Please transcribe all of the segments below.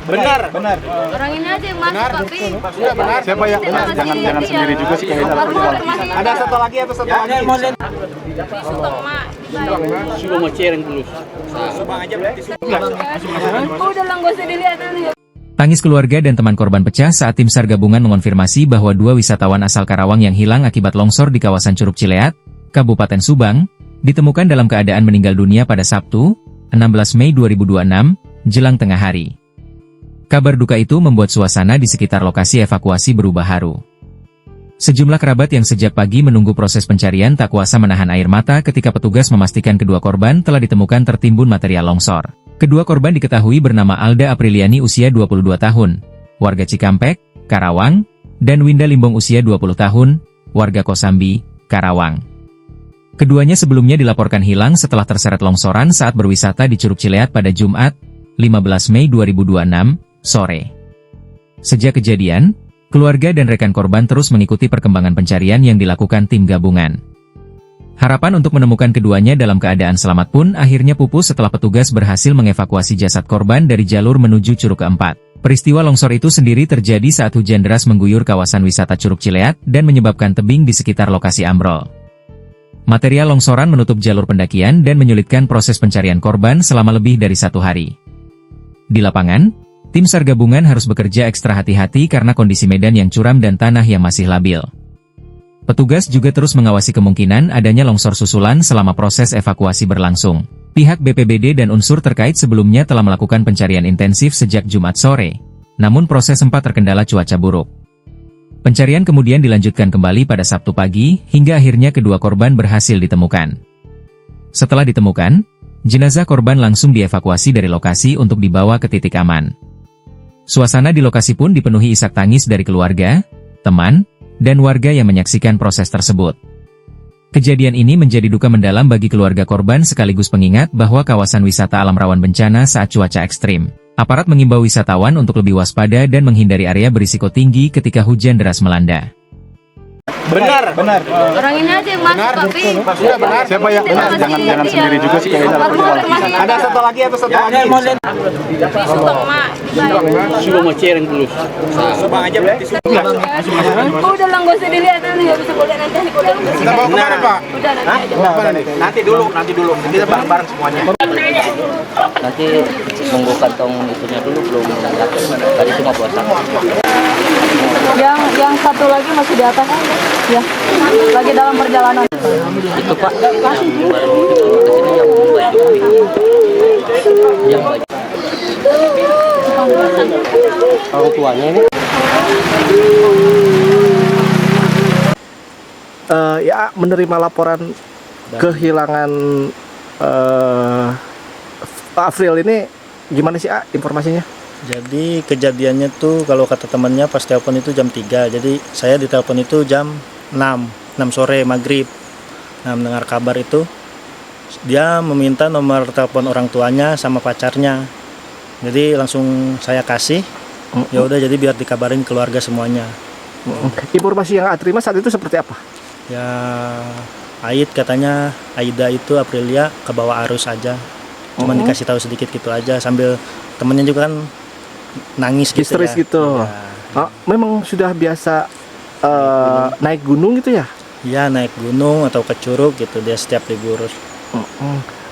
Benar. Orang ini aja yang masuk, tapi Sudah benar. Siapa yang benar? Jangan sendiri juga sih kayaknya. Ada satu lagi atau satu lagi? Sudah mau cereng dulu. Subang aja berarti. udah lah gak usah dilihat nanti. Tangis keluarga dan teman korban pecah saat tim SAR gabungan mengonfirmasi bahwa 2 wisatawan asal Karawang yang hilang akibat longsor di kawasan Curug Cileat, Kabupaten Subang, ditemukan dalam keadaan meninggal dunia pada Sabtu, 16 Mei 2026, jelang tengah hari. Kabar duka itu membuat suasana di sekitar lokasi evakuasi berubah haru. Sejumlah kerabat yang sejak pagi menunggu proses pencarian tak kuasa menahan air mata ketika petugas memastikan kedua korban telah ditemukan tertimbun material longsor. Kedua korban diketahui bernama Alda Apriliani usia 22 tahun, warga Cikampek, Karawang, dan Winda Limbong usia 20 tahun, warga Kosambi, Karawang. Keduanya sebelumnya dilaporkan hilang setelah terseret longsoran saat berwisata di Curug Cileat pada Jumat, 15 Mei 2026, sore. Sejak kejadian, keluarga dan rekan korban terus mengikuti perkembangan pencarian yang dilakukan tim gabungan. Harapan untuk menemukan keduanya dalam keadaan selamat pun akhirnya pupus setelah petugas berhasil mengevakuasi jasad korban dari jalur menuju Curug keempat. Peristiwa longsor itu sendiri terjadi saat hujan deras mengguyur kawasan wisata Curug Cileat dan menyebabkan tebing di sekitar lokasi ambrol. Material longsoran menutup jalur pendakian dan menyulitkan proses pencarian korban selama lebih dari 1 hari. Di lapangan, tim SAR gabungan harus bekerja ekstra hati-hati karena kondisi medan yang curam dan tanah yang masih labil. Petugas juga terus mengawasi kemungkinan adanya longsor susulan selama proses evakuasi berlangsung. Pihak BPBD dan unsur terkait sebelumnya telah melakukan pencarian intensif sejak Jumat sore, namun proses sempat terkendala cuaca buruk. Pencarian kemudian dilanjutkan kembali pada Sabtu pagi, hingga akhirnya kedua korban berhasil ditemukan. Setelah ditemukan, jenazah korban langsung dievakuasi dari lokasi untuk dibawa ke titik aman. Suasana di lokasi pun dipenuhi isak tangis dari keluarga, teman, dan warga yang menyaksikan proses tersebut. Kejadian ini menjadi duka mendalam bagi keluarga korban sekaligus pengingat bahwa kawasan wisata alam rawan bencana saat cuaca ekstrim. Aparat mengimbau wisatawan untuk lebih waspada dan menghindari area berisiko tinggi ketika hujan deras melanda. Benar. Orang ini aja yang masuk, tapi Sudah benar. Siapa yang benar? Jangan sendiri juga sih kayaknya. Ada satu lagi atau satu lagi? Sudah mau cereng dulu. Subang aja berarti. udah lah gak usah dilihat nanti, gak bisa boleh nanti. Kita bawa kemana, Pak? Udah nanti aja. Mana nih? Nanti dulu. Kita bareng-bareng semuanya. Nanti nunggu kantong itunya dulu, belum datang. Tadi cuma puasa. Yang satu lagi masih di atas aja. Ya, lagi dalam perjalanan. Itu Pak, yang baru kesini yang Mumbai. Yang banyak. Orang tuanya ini. Ya menerima laporan kehilangan Afril ini gimana sih informasinya? Jadi kejadiannya tuh kalau kata temannya pas telepon itu jam 3. Jadi saya ditelepon itu jam 6 sore maghrib. Nah, mendengar kabar itu dia meminta nomor telepon orang tuanya sama pacarnya. Jadi langsung saya kasih. Ya udah, jadi biar dikabarin keluarga semuanya. Informasi yang terima saat itu seperti apa? Ya katanya Aida itu Aprilia ke bawah arus aja. Cuman dikasih tahu sedikit gitu aja, sambil temennya juga kan nangis gitu. Histeris ya. gitu. Ya. Memang sudah biasa naik gunung gitu ya? Iya, naik gunung atau ke curug gitu dia setiap libur.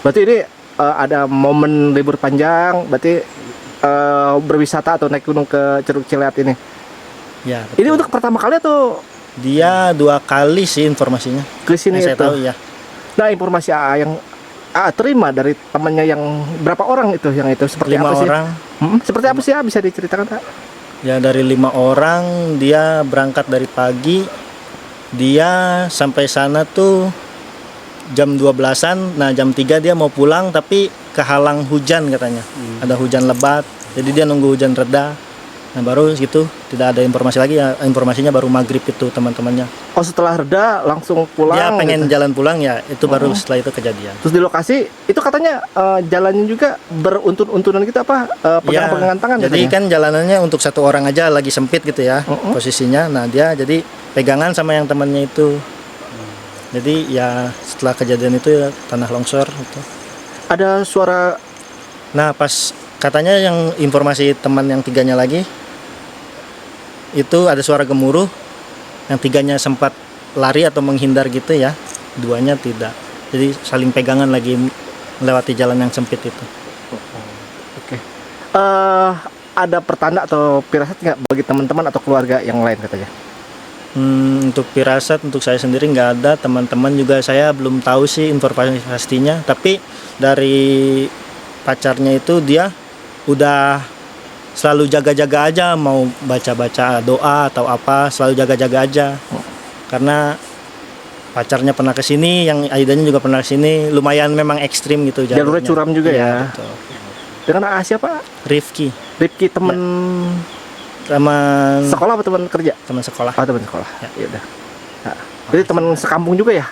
Berarti ini ada momen libur panjang, berarti berwisata atau naik gunung ke Curug Cileat ini? Ya. Betul. Ini untuk pertama kali atau? Dia 2 kali sih informasinya. Ke sini saya itu? tahu ya. Nah, informasi yang terima dari temannya yang berapa orang itu yang itu seperti 5 apa sih? orang. Seperti apa sih ya, bisa diceritakan Pak? Ya dari 5 orang dia berangkat dari pagi. Dia sampai sana tuh jam 12-an. Nah jam 3 dia mau pulang tapi kehalang hujan katanya. Ada hujan lebat. Jadi dia nunggu hujan reda. Nah baru gitu tidak ada informasi lagi ya, informasinya baru maghrib itu teman-temannya. Oh setelah reda langsung pulang? Dia pengen gitu? jalan pulang ya, itu baru setelah itu kejadian. Terus di lokasi itu katanya jalannya juga beruntun-untunan gitu apa? Pegangan-pegangan tangan? Jadi katanya? kan jalanannya untuk 1 orang aja lagi sempit gitu ya posisinya. Nah dia jadi pegangan sama yang temannya itu. Jadi ya setelah kejadian itu ya tanah longsor gitu. Ada suara? Nah pas Katanya yang informasi teman yang tiganya lagi itu ada suara gemuruh, yang tiganya sempat lari atau menghindar gitu ya, duanya tidak. Jadi saling pegangan lagi melewati jalan yang sempit itu. Oke. Ada pertanda atau firasat nggak bagi teman-teman atau keluarga yang lain katanya? Untuk firasat untuk saya sendiri nggak ada, teman-teman juga saya belum tahu sih informasi pastinya. Tapi dari pacarnya itu dia udah selalu jaga-jaga aja, mau baca-baca doa atau apa, selalu jaga-jaga aja. Karena pacarnya pernah ke sini, yang Aidanya juga pernah ke sini, lumayan memang ekstrim gitu Jalurnya curam juga ya. Betul. Dengan siapa? Rifki Teman teman sekolah atau teman kerja? teman sekolah. Oh, teman sekolah. Ya udah. Nah, jadi teman sekampung juga ya?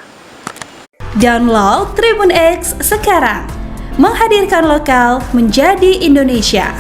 Download Tribun X sekarang. Menghadirkan lokal menjadi Indonesia.